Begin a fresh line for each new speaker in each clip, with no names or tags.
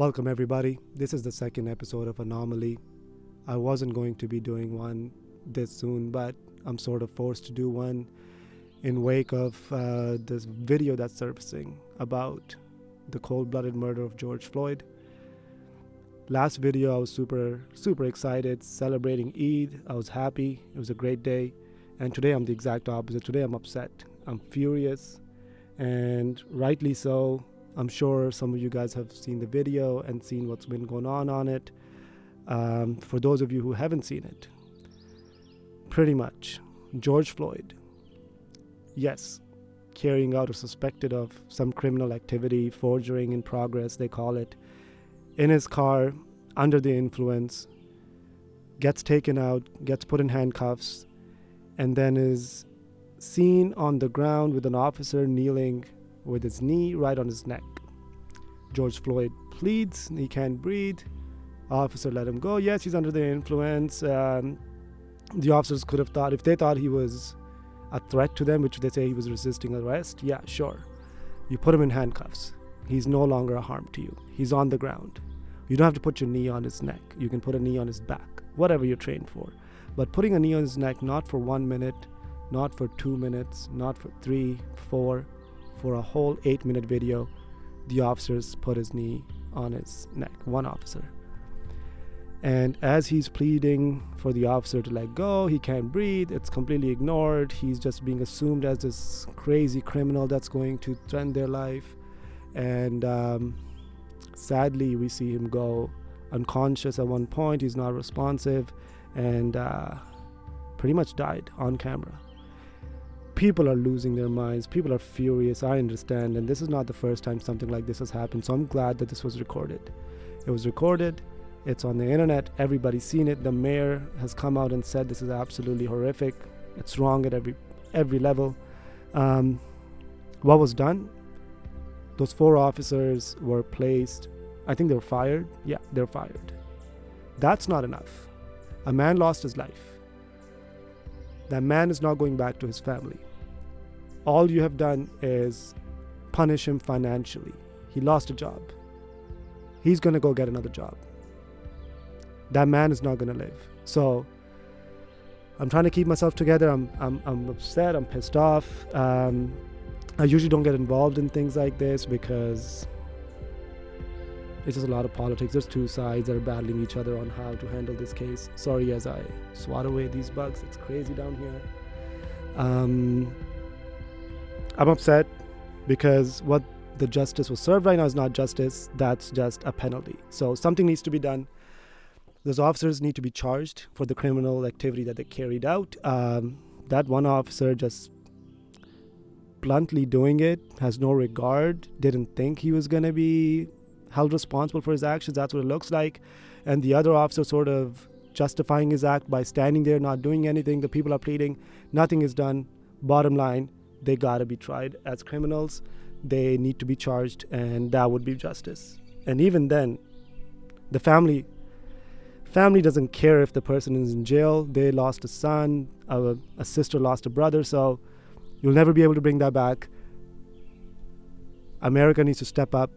Welcome everybody. This is the second episode of Anomaly. I wasn't going to be doing one this soon, but I'm sort of forced to do one in wake of this video that's surfacing about the cold-blooded murder of George Floyd. Last video I was super excited, celebrating Eid. I was happy. It was a great day. And today I'm the exact opposite. Today I'm upset. I'm furious, and rightly so. I'm sure some of you guys have seen the video and seen what's been going on it. For those of you who haven't seen it, pretty much, George Floyd, yes, carrying out or suspected of some criminal activity, forgery in progress, they call it, in his car, under the influence, gets taken out, gets put in handcuffs, and then is seen on the ground with an officer kneeling with his knee right on his neck. George Floyd pleads, he can't breathe. Officer let him go. Yes, he's under the influence. The officers could have thought, if they thought he was a threat to them, which they say he was resisting arrest, yeah, sure. You put him in handcuffs. He's no longer a harm to you. He's on the ground. You don't have to put your knee on his neck. You can put a knee on his back, whatever you're trained for. But putting a knee on his neck, not for 1 minute, not for 2 minutes, not for 3, 4, for a whole 8-minute video, the officers put his knee on his neck, one officer. And as he's pleading for the officer to let go, he can't breathe, it's completely ignored. He's just being assumed as this crazy criminal that's going to threaten their life. And sadly, we see him go unconscious at one point. He's not responsive and pretty much died on camera. People are losing their minds. People are furious. I understand. And this is not the first time something like this has happened. So I'm glad that this was recorded. It was recorded. It's on the internet. Everybody's seen it. The mayor has come out and said this is absolutely horrific. It's wrong at every level. What was done? Those 4 officers were placed. I think they were fired. Yeah, they're fired. That's not enough. A man lost his life. That man is not going back to his family. All you have done is punish him financially. He lost a job. He's going to go get another job. That man is not going to live. So I'm trying to keep myself together. I'm upset. I'm pissed off. I usually don't get involved in things like this because it's just a lot of politics. There's 2 sides that are battling each other on how to handle this case. Sorry as I swat away these bugs. It's crazy down here. I'm upset because what the justice was served right now is not justice. That's just a penalty. So something needs to be done. Those officers need to be charged for the criminal activity that they carried out. That one officer just bluntly doing it, has no regard, didn't think he was going to be held responsible for his actions. That's what it looks like. And the other officer sort of justifying his act by standing there, not doing anything. The people are pleading. Nothing is done. Bottom line, they got to be tried as criminals. They need to be charged, and that would be justice. And even then, the family doesn't care if the person is in jail. They lost a son, a sister lost a brother, so you'll never be able to bring that back. America needs to step up.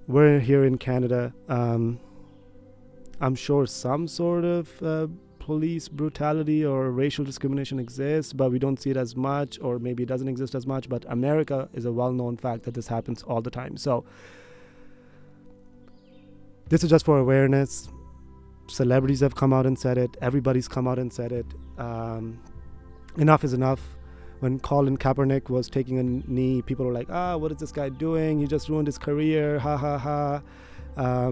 We're here in Canada. I'm sure some sort of police brutality or racial discrimination exists, but we don't see it as much, or maybe it doesn't exist as much. But America is a well-known fact that this happens all the time. So this is just for awareness. Celebrities have come out and said it. Everybody's come out and said it. Enough is enough. When Colin Kaepernick was taking a knee, people were like, what is this guy doing? He just ruined his career. Ha, ha, ha.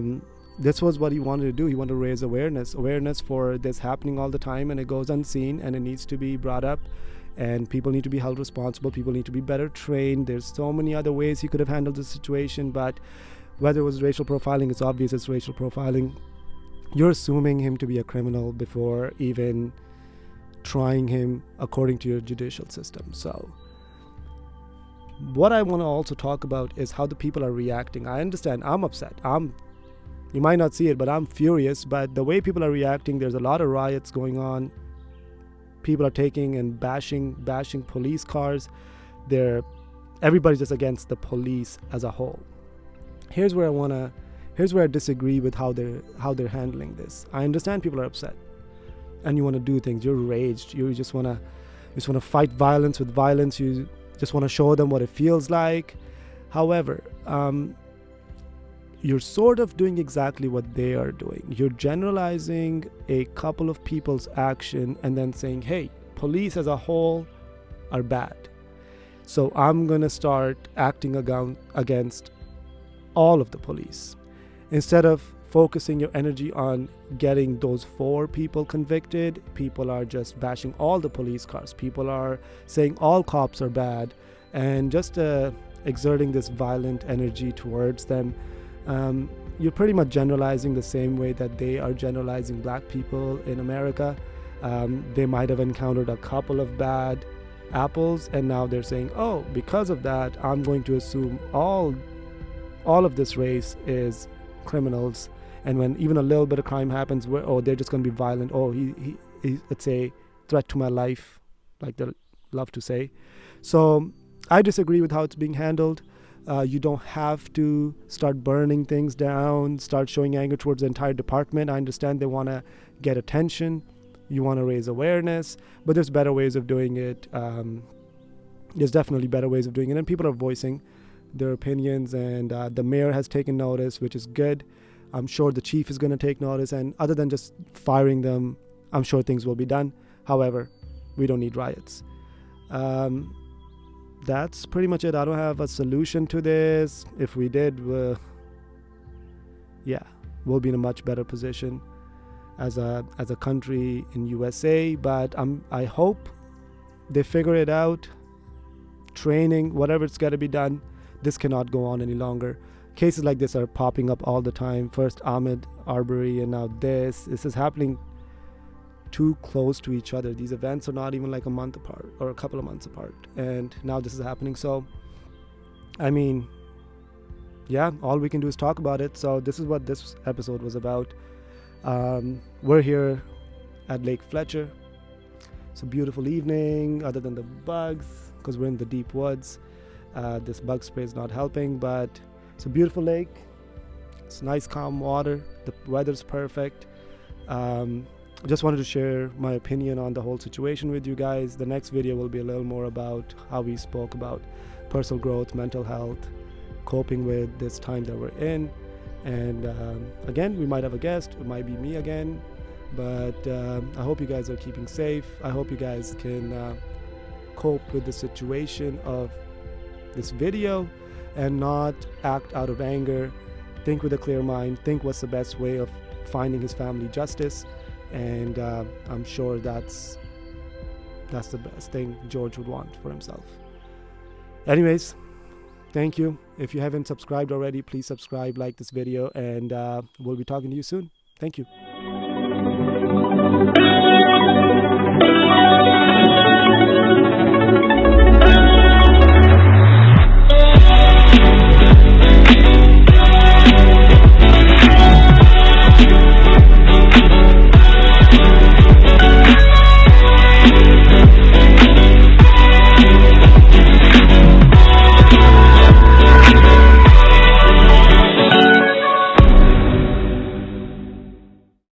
This was what he wanted to do. He wanted to raise awareness for this happening all the time, and it goes unseen, and it needs to be brought up, and people need to be held responsible. People need to be better trained. There's so many other ways he could have handled the situation, but whether it was racial profiling, it's obvious it's racial profiling. You're assuming him to be a criminal before even trying him according to your judicial system. So what I want to also talk about is how the people are reacting. I understand. I'm upset. You might not see it, but I'm furious. But the way people are reacting, there's a lot of riots going on. People are taking and bashing police cars. Everybody's just against the police as a whole. Here's where I want here's where I disagree with how they're handling this. I understand people are upset and you want to do things. You're raged. You just want to fight violence with violence. You just want to show them what it feels like. However, you're sort of doing exactly what they are doing. You're generalizing a couple of people's action and then saying, hey, police as a whole are bad, so I'm going to start acting against all of the police. Instead of focusing your energy on getting those 4 people convicted, people are just bashing all the police cars. People are saying all cops are bad and just exerting this violent energy towards them. You're pretty much generalizing the same way that they are generalizing black people in America. They might have encountered a couple of bad apples, and now they're saying, oh, because of that, I'm going to assume all of this race is criminals. And when even a little bit of crime happens, they're just going to be violent. Oh, he it's a threat to my life, like they love to say. So I disagree with how it's being handled. You don't have to start burning things down, start showing anger towards the entire department. I understand they want to get attention. You want to raise awareness, but there's better ways of doing it. There's definitely better ways of doing it, and people are voicing their opinions, and the mayor has taken notice, which is good. I'm sure the chief is going to take notice, and other than just firing them, I'm sure things will be done. However, we don't need riots. That's pretty much it. I don't have a solution to this. If we did, we'll be in a much better position as a country in USA. But I hope they figure it out. Training, whatever it's got to be done. This cannot go on any longer. Cases like this are popping up all the time. First Ahmed Arbery, and now this. This is happening too close to each other. These events are not even like a month apart or a couple of months apart, and now this is happening. So I mean, all we can do is talk about it. So this is what this episode was about. We're here at Lake Fletcher. It's a beautiful evening, other than the bugs, because we're in the deep woods. This bug spray is not helping, but it's a beautiful lake. It's nice, calm water. The weather's perfect. I just wanted to share my opinion on the whole situation with you guys. The next video will be a little more about how we spoke about personal growth, mental health, coping with this time that we're in. And again, we might have a guest. It might be me again. But I hope you guys are keeping safe. I hope you guys can cope with the situation of this video and not act out of anger. Think with a clear mind. Think what's the best way of finding his family justice. And I'm sure that's the best thing George would want for himself. Anyways, thank you. If you haven't subscribed already, please subscribe, like this video, and we'll be talking to you soon. Thank you.